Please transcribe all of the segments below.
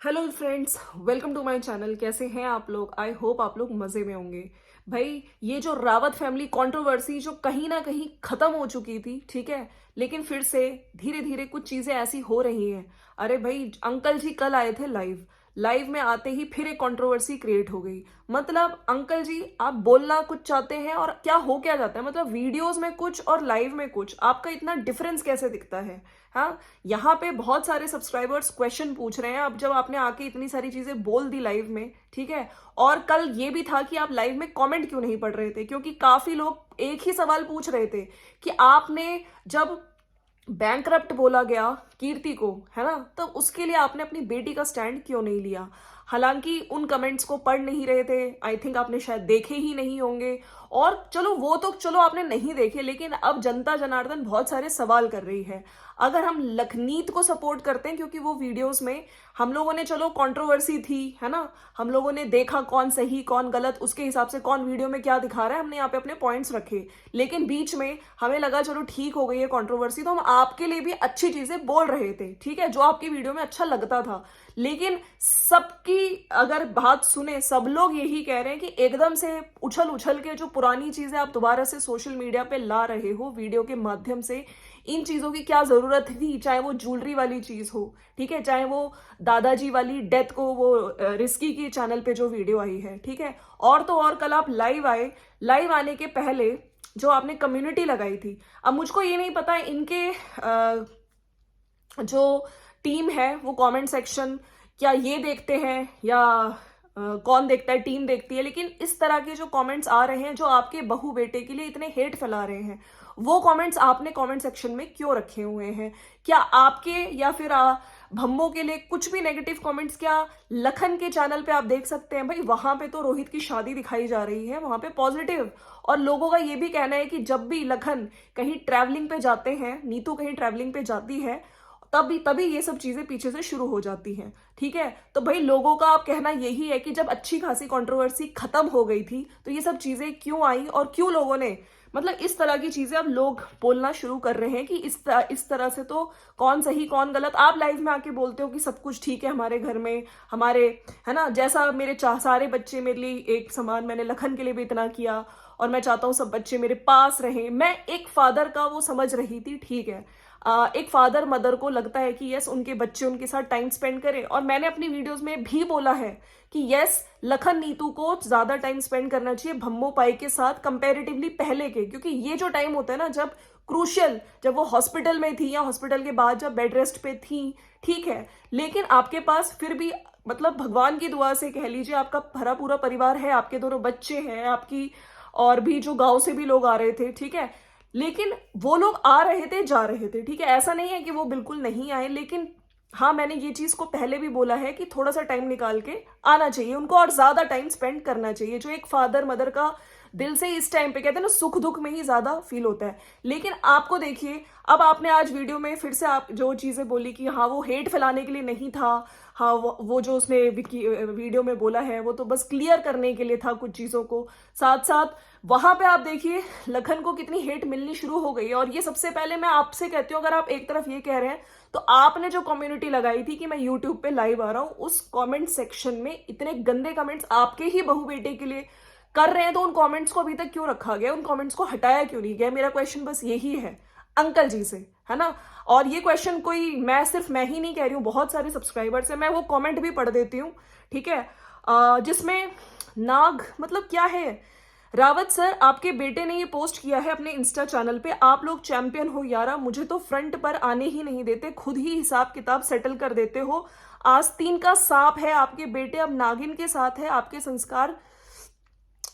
Hello friends, welcome to my channel. कैसे हैं आप लोग? आई होप आप लोग मज़े में होंगे। भाई, ये जो रावत फैमिली कंट्रोवर्सी जो कहीं ना कहीं ख़त्म हो चुकी थी, ठीक है, लेकिन फिर से धीरे धीरे कुछ चीज़ें ऐसी हो रही हैं। अरे भाई, अंकल जी कल आए थे लाइव। लाइव में आते ही फिर एक कंट्रोवर्सी क्रिएट हो गई। मतलब अंकल जी, आप बोलना कुछ चाहते हैं और क्या जाता है, मतलब वीडियोस में कुछ और लाइव में कुछ, आपका इतना डिफरेंस कैसे दिखता है? हाँ, यहाँ पे बहुत सारे सब्सक्राइबर्स क्वेश्चन पूछ रहे हैं। अब जब आपने आके इतनी सारी चीजें बोल दी लाइव में, ठीक है, और कल ये भी था कि आप लाइव में कमेंट क्यों नहीं पढ़ रहे थे, क्योंकि काफी लोग एक ही सवाल पूछ रहे थे कि आपने जब बैंकरप्ट बोला गया कीर्ति को, है ना, तब उसके लिए आपने अपनी बेटी का स्टैंड क्यों नहीं लिया? हालांकि उन कमेंट्स को पढ़ नहीं रहे थे, आई थिंक आपने शायद देखे ही नहीं होंगे। और चलो, वो तो चलो आपने नहीं देखे, लेकिन अब जनता जनार्दन बहुत सारे सवाल कर रही है। अगर हम लखनीत को सपोर्ट करते हैं, क्योंकि वो वीडियोस में हम लोगों ने, चलो कंट्रोवर्सी थी, है ना, हम लोगों ने देखा कौन सही कौन गलत, उसके हिसाब से कौन वीडियो में क्या दिखा रहा है, हमने यहाँ पे अपने पॉइंट्स रखे। लेकिन बीच में हमें लगा चलो ठीक हो गई है कंट्रोवर्सी, तो हम आपके लिए भी अच्छी चीजें बोल रहे थे, ठीक है, जो आपकी वीडियो में अच्छा लगता था। लेकिन सबकी अगर बात सुने, सब लोग यही कह रहे हैं कि एकदम से उछल उछल के जो पुरानी चीजें आप दोबारा से सोशल मीडिया पे ला रहे हो वीडियो के माध्यम से, इन चीजों की क्या जरूरत थी? चाहे वो ज्वेलरी वाली चीज हो, ठीक है, चाहे वो दादाजी वाली डेथ को, वो रिस्की की चैनल पे जो वीडियो आई है, ठीक है, और तो और कल आप लाइव आए। लाइव आने के पहले जो आपने कम्युनिटी लगाई थी, अब मुझको ये नहीं पता इनके जो टीम है वो कमेंट सेक्शन क्या ये देखते हैं या कौन देखता है, टीम देखती है, लेकिन इस तरह के जो कमेंट्स आ रहे हैं जो आपके बहू बेटे के लिए इतने हेट फैला रहे हैं, वो कमेंट्स आपने कमेंट सेक्शन में क्यों रखे हुए हैं? क्या आपके या फिर भम्मो के लिए कुछ भी नेगेटिव कमेंट्स क्या लखन के चैनल पे आप देख सकते हैं? भाई, वहां पे तो रोहित की शादी दिखाई जा रही है, वहां पे पॉजिटिव। और लोगों का ये भी कहना है कि जब भी लखन कहीं ट्रैवलिंग पे जाते हैं, नीतू कहीं ट्रैवलिंग पे जाती है, तभी तभी ये सब चीजें पीछे से शुरू हो जाती हैं, ठीक है। तो भाई, लोगों का आप कहना यही है कि जब अच्छी खासी कंट्रोवर्सी खत्म हो गई थी तो ये सब चीजें क्यों आई, और क्यों लोगों ने, मतलब इस तरह की चीजें अब लोग बोलना शुरू कर रहे हैं कि इस तरह से तो कौन सही कौन गलत। आप लाइव में आके बोलते हो कि सब कुछ ठीक है हमारे घर में, हमारे, है ना, जैसा मेरे सारे बच्चे मेरे लिए एक समान, मैंने लखन के लिए भी इतना किया और मैं चाहता हूँ सब बच्चे मेरे पास रहें। मैं एक फादर का वो समझ रही थी, ठीक है, एक फादर मदर को लगता है कि यस, उनके बच्चे उनके साथ टाइम स्पेंड करें। और मैंने अपनी वीडियोस में भी बोला है कि यस, लखन नीतू को ज्यादा टाइम स्पेंड करना चाहिए भम्मो पाई के साथ कंपैरेटिवली पहले के, क्योंकि ये जो टाइम होता है ना, जब क्रूशियल, जब वो हॉस्पिटल में थी या हॉस्पिटल के बाद जब बेड रेस्ट पे थी, ठीक है, लेकिन आपके पास फिर भी, मतलब भगवान की दुआ से कह लीजिए, आपका भरा पूरा परिवार है, आपके दोनों बच्चे हैं, आपकी और भी जो गांव से भी लोग आ रहे थे, ठीक है, लेकिन वो लोग आ रहे थे जा रहे थे, ठीक है, ऐसा नहीं है कि वो बिल्कुल नहीं आए। लेकिन हाँ, मैंने ये चीज को पहले भी बोला है कि थोड़ा सा टाइम निकाल के आना चाहिए उनको और ज्यादा टाइम स्पेंड करना चाहिए, जो एक फादर मदर का दिल से इस टाइम पे, कहते हैं ना, सुख दुख में ही ज्यादा फील होता है। लेकिन आपको देखिए, अब आपने आज वीडियो में फिर से आप जो चीजें बोली कि हाँ वो हेट फैलाने के लिए नहीं था, हाँ वो जो उसने वीडियो में बोला है वो तो बस क्लियर करने के लिए था कुछ चीजों को। साथ साथ वहां पे आप देखिए लखन को कितनी हेट मिलनी शुरू हो गई। और ये सबसे पहले मैं आपसे कहती हूँ, अगर आप एक तरफ ये कह रहे हैं, तो आपने जो कम्युनिटी लगाई थी कि मैं यूट्यूब पे लाइव आ रहा हूं, उस कमेंट सेक्शन में इतने गंदे कमेंट्स आपके ही बहू बेटे के लिए कर रहे हैं, तो उन कमेंट्स को अभी तक क्यों रखा गया? उन कमेंट्स को हटाया क्यों नहीं गया? मेरा क्वेश्चन बस यही है अंकल जी से, है ना। और ये क्वेश्चन कोई, मैं सिर्फ मैं ही नहीं कह रही हूँ, बहुत सारे सब्सक्राइबर्स हैं, मैं वो कमेंट भी पढ़ देती हूँ, ठीक है, जिसमें नाग, मतलब क्या है, रावत सर, आपके बेटे ने ये पोस्ट किया है अपने इंस्टा चैनल पे, आप लोग चैंपियन हो यारा, मुझे तो फ्रंट पर आने ही नहीं देते, खुद ही हिसाब किताब सेटल कर देते हो, आस्तीन का सांप है आपके बेटे, अब नागिन के साथ है, आपके संस्कार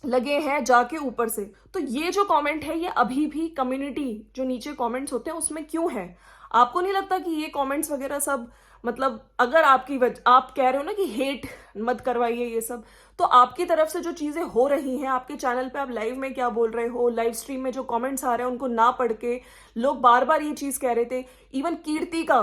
लगे हैं जाके ऊपर से। तो ये जो कमेंट है, ये अभी भी कम्युनिटी जो नीचे कमेंट्स होते हैं उसमें क्यों है? आपको नहीं लगता कि ये कमेंट्स वगैरह सब, मतलब अगर आपकी आप कह रहे हो ना कि हेट मत करवाइए ये सब, तो आपकी तरफ से जो चीजें हो रही हैं, आपके चैनल पे आप लाइव में क्या बोल रहे हो, लाइव स्ट्रीम में जो कमेंट्स आ रहे हैं उनको ना पढ़ के लोग बार बार ये चीज कह रहे थे। इवन कीर्ति का,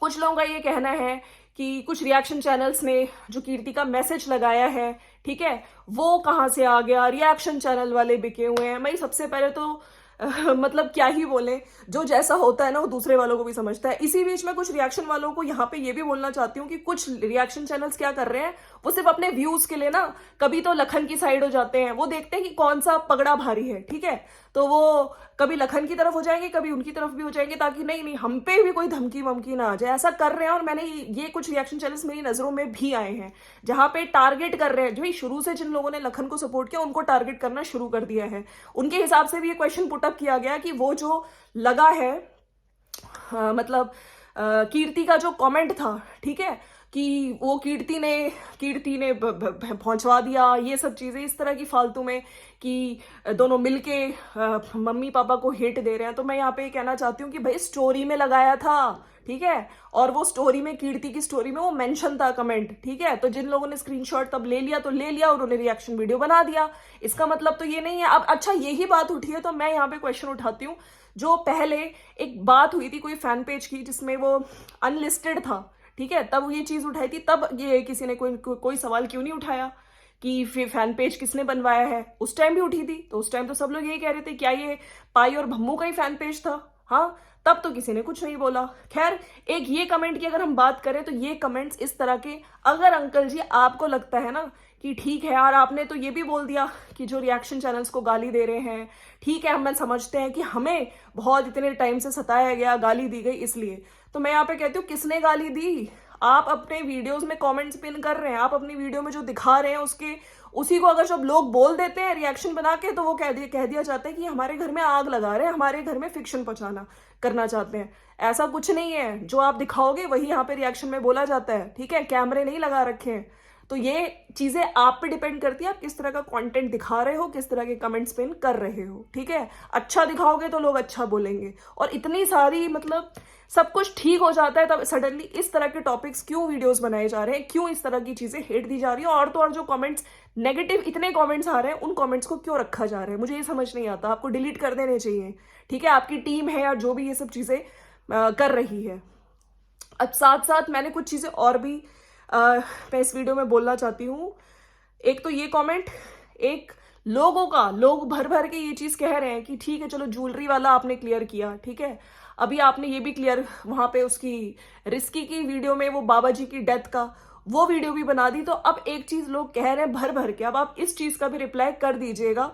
कुछ लोगों का ये कहना है कि कुछ रिएक्शन चैनल्स ने जो कीर्ति का मैसेज लगाया है, ठीक है, वो कहां से आ गया, रिएक्शन चैनल वाले बिके हुए हैं। भाई, सबसे पहले तो मतलब क्या ही बोले, जो जैसा होता है ना वो दूसरे वालों को भी समझता है। इसी बीच में कुछ रिएक्शन वालों को यहाँ पे ये भी बोलना चाहती हूँ कि कुछ रिएक्शन चैनल्स क्या कर रहे हैं, वो सिर्फ अपने व्यूज के लिए ना कभी तो लखन की साइड हो जाते हैं, वो देखते हैं कि कौन सा पगड़ा भारी है, ठीक है, तो वो कभी लखन की तरफ हो जाएंगे, कभी उनकी तरफ भी हो जाएंगे, ताकि नहीं नहीं हम पे भी कोई धमकी वमकी ना आ जाए, ऐसा कर रहे हैं। और मैंने ये कुछ रिएक्शन चैनल्स मेरी नजरों में भी आए हैं जहां पे टारगेट कर रहे हैं, जो शुरू से जिन लोगों ने लखन को सपोर्ट किया उनको टारगेट करना शुरू कर दिया है। उनके हिसाब से भी ये क्वेश्चन पुटअप किया गया कि वो जो लगा है, मतलब कीर्ति का जो कमेंट था, ठीक है, कि वो कीर्ति ने पहुंचवा दिया, ये सब चीजें इस तरह की फालतू में, कि दोनों मिलके मम्मी पापा को हिट दे रहे हैं। तो मैं यहाँ पे ये कहना चाहती हूँ कि भाई स्टोरी में लगाया था, ठीक है, और वो स्टोरी में, कीर्ति की स्टोरी में वो मेंशन था कमेंट, ठीक है, तो जिन लोगों ने स्क्रीनशॉट तब ले लिया तो ले लिया, उन्होंने रिएक्शन वीडियो बना दिया। इसका मतलब तो ये नहीं है। अब अच्छा यही बात उठी है तो मैं यहाँ पे क्वेश्चन उठाती हूँ, जो पहले एक बात हुई थी कोई फैन पेज की जिसमें वो अनलिस्टेड था, ठीक है, तब ये चीज उठाई थी, तब ये किसी ने कोई सवाल क्यों नहीं उठाया कि फिर फैन पेज किसने बनवाया है? उस टाइम भी उठी थी, तो उस टाइम तो सब लोग यही कह रहे थे क्या ये पाई और भम्मू का ही फैन पेज था? हाँ, तब तो किसी ने कुछ नहीं बोला। खैर, एक ये कमेंट की अगर हम बात करें तो ये कमेंट्स इस तरह के, अगर अंकल जी आपको लगता है ना कि ठीक है यार, आपने तो ये भी बोल दिया कि जो रिएक्शन चैनल्स को गाली दे रहे हैं, ठीक है, हम समझते हैं कि हमें बहुत इतने टाइम से सताया गया, गाली दी गई, इसलिए तो मैं यहाँ पे कहती हूँ किसने गाली दी? आप अपने वीडियोस में कमेंट्स पिन कर रहे हैं, आप अपनी वीडियो में जो दिखा रहे हैं उसके उसी को अगर जब लोग बोल देते हैं रिएक्शन बना के, तो वो कह दिया जाता है कि हमारे घर में आग लगा रहे हैं, हमारे घर में फिक्शन पहुंचाना करना चाहते हैं। ऐसा कुछ नहीं है, जो आप दिखाओगे वही यहाँ पे रिएक्शन में बोला जाता है, ठीक है, कैमरे नहीं लगा रखे हैं। तो ये चीजें आप पे डिपेंड करती है, आप किस तरह का कंटेंट दिखा रहे हो, किस तरह के कमेंट्स पिन कर रहे हो, ठीक है। अच्छा दिखाओगे तो लोग अच्छा बोलेंगे, और इतनी सारी मतलब सब कुछ ठीक हो जाता है तब सडनली इस तरह के टॉपिक्स क्यों वीडियोस बनाए जा रहे हैं, क्यों इस तरह की चीजें हेट दी जा रही है, और तो और जो कमेंट्स नेगेटिव इतने कमेंट्स आ रहे हैं उन कमेंट्स को क्यों रखा जा रहा है, मुझे ये समझ नहीं आता। आपको डिलीट कर देने चाहिए, ठीक है, आपकी टीम है या जो भी ये सब चीजें कर रही है। अब साथ साथ मैंने कुछ चीजें और भी मैं इस वीडियो में बोलना चाहती हूँ। एक तो ये कमेंट, एक लोग भर भर के ये चीज कह रहे हैं कि ठीक है चलो ज्वेलरी वाला आपने क्लियर किया, ठीक है, अभी आपने ये भी क्लियर वहां पे उसकी रिस्की की वीडियो में वो बाबा जी की डेथ का वो वीडियो भी बना दी। तो अब एक चीज लोग कह रहे हैं भर भर के, अब आप इस चीज का भी रिप्लाई कर दीजिएगा।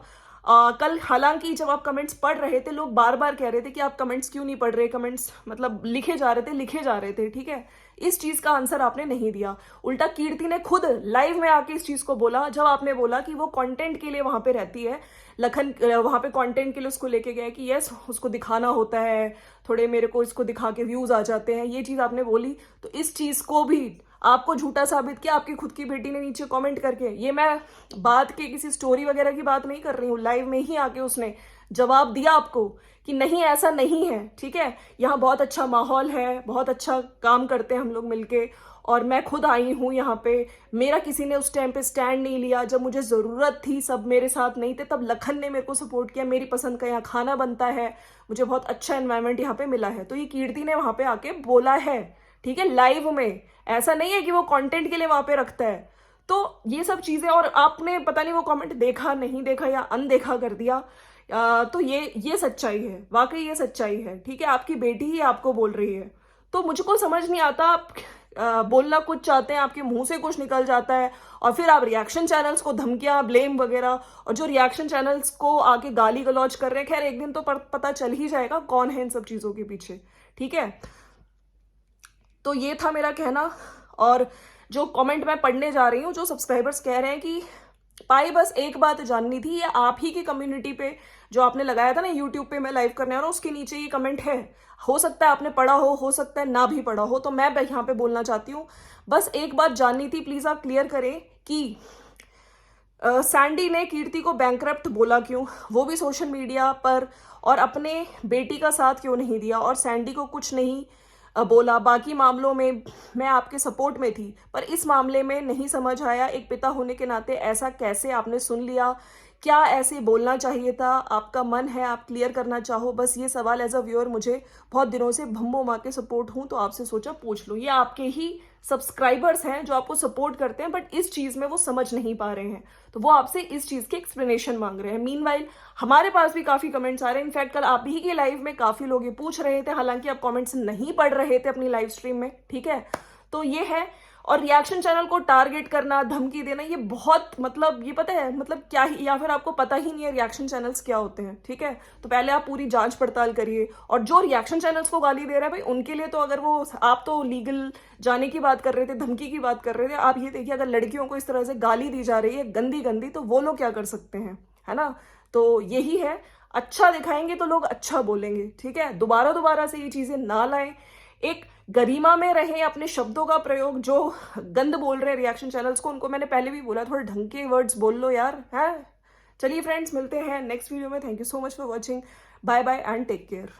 कल हालांकि जब आप कमेंट्स पढ़ रहे थे लोग बार बार कह रहे थे कि आप कमेंट्स क्यों नहीं पढ़ रहे, कमेंट्स मतलब लिखे जा रहे थे, ठीक है, इस चीज का आंसर आपने नहीं दिया। उल्टा कीर्ति ने खुद लाइव में आके इस चीज को बोला, जब आपने बोला कि वो कंटेंट के लिए वहां पे रहती है, लखन वहां पे कंटेंट के लिए उसको लेके गया कि यस उसको दिखाना होता है, थोड़े मेरे को इसको दिखा के व्यूज आ जाते हैं, ये चीज आपने बोली, तो इस चीज को भी आपको झूठा साबित किया आपकी खुद की बेटी ने नीचे कमेंट करके। ये मैं बात के किसी स्टोरी वगैरह की बात नहीं कर रही हूँ, लाइव में ही आके उसने जवाब दिया आपको कि नहीं ऐसा नहीं है, ठीक है, यहाँ बहुत अच्छा माहौल है, बहुत अच्छा काम करते हैं हम लोग मिलके, और मैं खुद आई हूँ यहाँ पे, मेरा किसी ने उस टाइम पे स्टैंड नहीं लिया, जब मुझे जरूरत थी सब मेरे साथ नहीं थे, तब लखन ने मेरे को सपोर्ट किया, मेरी पसंद का यहाँ खाना बनता है, मुझे बहुत अच्छा एनवायरनमेंट यहाँ पे मिला है। तो ये कीर्ति ने वहां पे आके बोला है, ठीक है, लाइव में, ऐसा नहीं है कि वो कंटेंट के लिए वहां पे रखता है। तो ये सब चीजें, और आपने पता नहीं वो कमेंट देखा नहीं देखा या अनदेखा कर दिया, तो ये सच्चाई है, वाकई ये सच्चाई है, ठीक है, आपकी बेटी ही आपको बोल रही है। तो मुझको समझ नहीं आता, आप बोलना कुछ चाहते हैं, आपके मुंह से कुछ निकल जाता है, और फिर आप रिएक्शन चैनल्स को धमकियां, ब्लेम वगैरह, और जो रिएक्शन चैनल्स को आके गाली गलौज कर रहे हैं, खैर एक दिन तो पता चल ही जाएगा कौन है इन सब चीजों के पीछे, ठीक है। तो ये था मेरा कहना। और जो कमेंट मैं पढ़ने जा रही हूँ, जो सब्सक्राइबर्स कह रहे हैं कि पाई बस एक बात जाननी थी, ये आप ही की कम्युनिटी पे जो आपने लगाया था ना यूट्यूब पे मैं लाइव करने आ रहा हूँ, उसके नीचे ये कमेंट है, हो सकता है आपने पढ़ा हो सकता है ना भी पढ़ा हो, तो मैं यहाँ पे बोलना चाहती हूँ बस एक बात जाननी थी, प्लीज आप क्लियर करें कि सैंडी ने कीर्ति को बैंकरप्ट बोला क्यों, वो भी सोशल मीडिया पर, और अपने बेटी का साथ क्यों नहीं दिया, और सैंडी को कुछ नहीं बोला। बाकी मामलों में मैं आपके सपोर्ट में थी, पर इस मामले में नहीं समझ आया, एक पिता होने के नाते ऐसा कैसे आपने सुन लिया, क्या ऐसे बोलना चाहिए था, आपका मन है आप क्लियर करना चाहो, बस ये सवाल एज अ व्यूअर, मुझे बहुत दिनों से भम्बो माँ के सपोर्ट हूँ तो आपसे सोचा पूछ लूँ। ये आपके ही सब्सक्राइबर्स हैं जो आपको सपोर्ट करते हैं, बट इस चीज में वो समझ नहीं पा रहे हैं, तो वो आपसे इस चीज की एक्सप्लेनेशन मांग रहे हैं। मीनवाइल हमारे पास भी काफी कमेंट्स आ रहे हैं। इनफैक्ट कल आप ही के लाइव में काफी लोग ये पूछ रहे थे, हालांकि आप कमेंट्स नहीं पढ़ रहे थे अपनी लाइव स्ट्रीम में, ठीक है। तो ये है। और रिएक्शन चैनल को टारगेट करना, धमकी देना, ये बहुत मतलब ये पता है मतलब क्या ही, या फिर आपको पता ही नहीं है रिएक्शन चैनल्स क्या होते हैं, ठीक है। तो पहले आप पूरी जांच पड़ताल करिए। और जो रिएक्शन चैनल्स को गाली दे रहा है भाई, उनके लिए तो अगर वो, आप तो लीगल जाने की बात कर रहे थे, धमकी की बात कर रहे थे, आप ये देखिए अगर लड़कियों को इस तरह से गाली दी जा रही है गंदी गंदी, तो वो लोग क्या कर सकते हैं, है ना। तो यही है, अच्छा दिखाएंगे तो लोग अच्छा बोलेंगे, ठीक है। दोबारा दोबारा से ये चीजें ना लाएं, एक गरिमा में रहे अपने शब्दों का प्रयोग। जो गंद बोल रहे हैं रिएक्शन चैनल्स को, उनको मैंने पहले भी बोला, थोड़े ढंग के वर्ड्स बोल लो यार, है। चलिए फ्रेंड्स, मिलते हैं नेक्स्ट वीडियो में। Thank you so much for watching. Bye bye and take care.